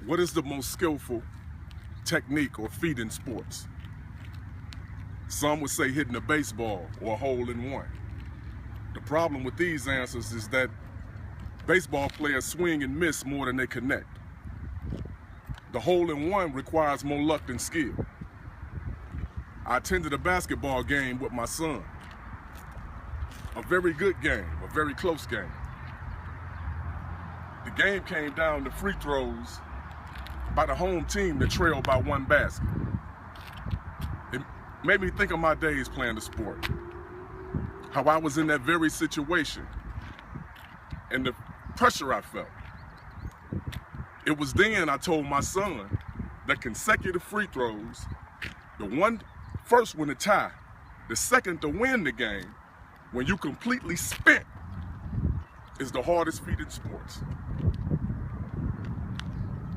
What is the most skillful technique or feat in sports? Some would say hitting a baseball or a hole-in-one. The problem with these answers is that baseball players swing and miss more than they connect. The hole-in-one requires more luck than skill. I attended a basketball game with my son. A very good game, a very close game. The game came down to free throws by the home team that trailed by one basket. It made me think of my days playing the sport. How I was in that very situation and the pressure I felt. It was then I told my son that consecutive free throws, the first one to tie, the second to win the game, when you completely spent, is the hardest feat in sports.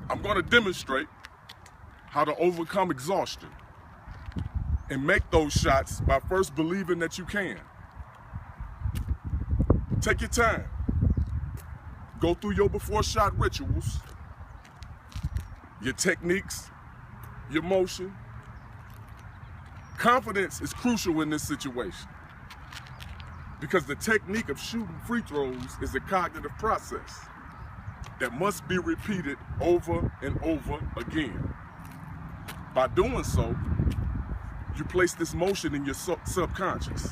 I'm going to demonstrate how to overcome exhaustion and make those shots by first believing that you can. Take your time. Go through your before shot rituals, your techniques, your motion. Confidence is crucial in this situation because the technique of shooting free throws is a cognitive process that must be repeated over and over again. By doing so, you place this motion in your subconscious.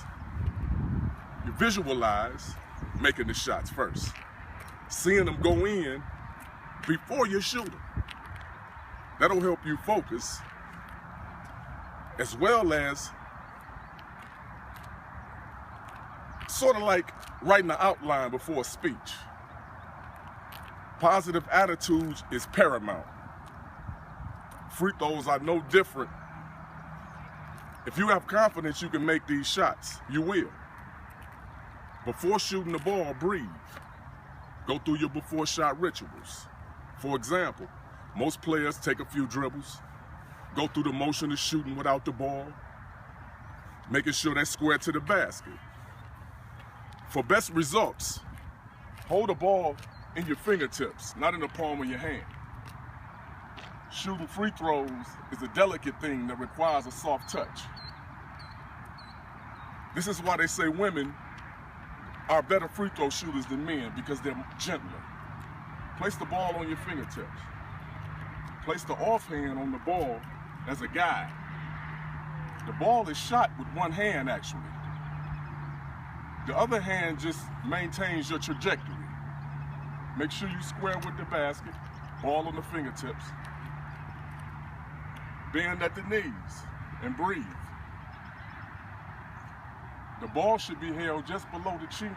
You visualize making the shots first, seeing them go in before you shoot them. That'll help you focus, as well as sort of like writing an outline before a speech. Positive attitudes is paramount. Free throws are no different. If you have confidence you can make these shots, you will. Before shooting the ball, breathe. Go through your before shot rituals. For example, most players take a few dribbles, go through the motion of shooting without the ball, making sure they're square to the basket. For best results, hold the ball in your fingertips, not in the palm of your hand. Shooting free throws is a delicate thing that requires a soft touch. This is why they say women are better free throw shooters than men, because they're gentler. Place the ball on your fingertips. Place the offhand on the ball as a guide. The ball is shot with one hand, actually. The other hand just maintains your trajectory. Make sure you square with the basket, ball on the fingertips. Bend at the knees and breathe. The ball should be held just below the chin.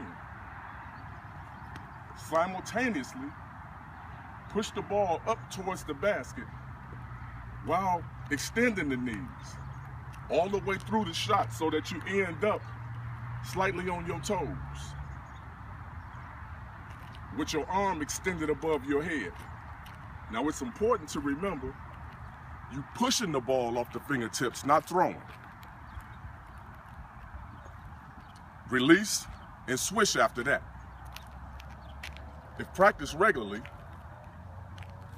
Simultaneously, push the ball up towards the basket while extending the knees all the way through the shot so that you end up slightly on your toes with your arm extended above your head. Now it's important to remember you pushing the ball off the fingertips, not throwing. Release and swish after that. If practiced regularly,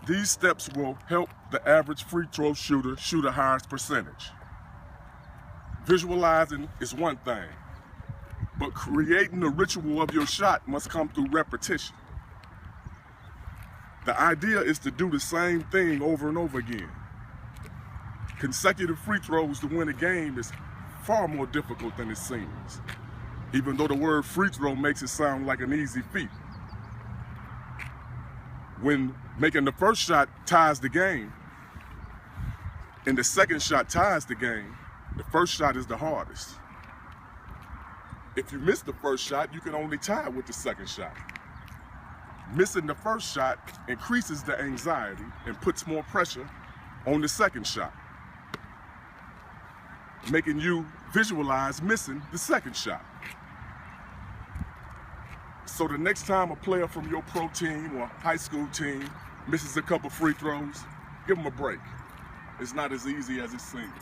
these steps will help the average free throw shooter shoot a higher percentage. Visualizing is one thing, but creating the ritual of your shot must come through repetition. The idea is to do the same thing over and over again. Consecutive free throws to win a game is far more difficult than it seems, even though the word free throw makes it sound like an easy feat. When making the first shot ties the game, and the second shot ties the game, the first shot is the hardest. If you miss the first shot, you can only tie with the second shot. Missing the first shot increases the anxiety and puts more pressure on the second shot, making you visualize missing the second shot. So the next time a player from your pro team or high school team misses a couple free throws, give them a break. It's not as easy as it seems.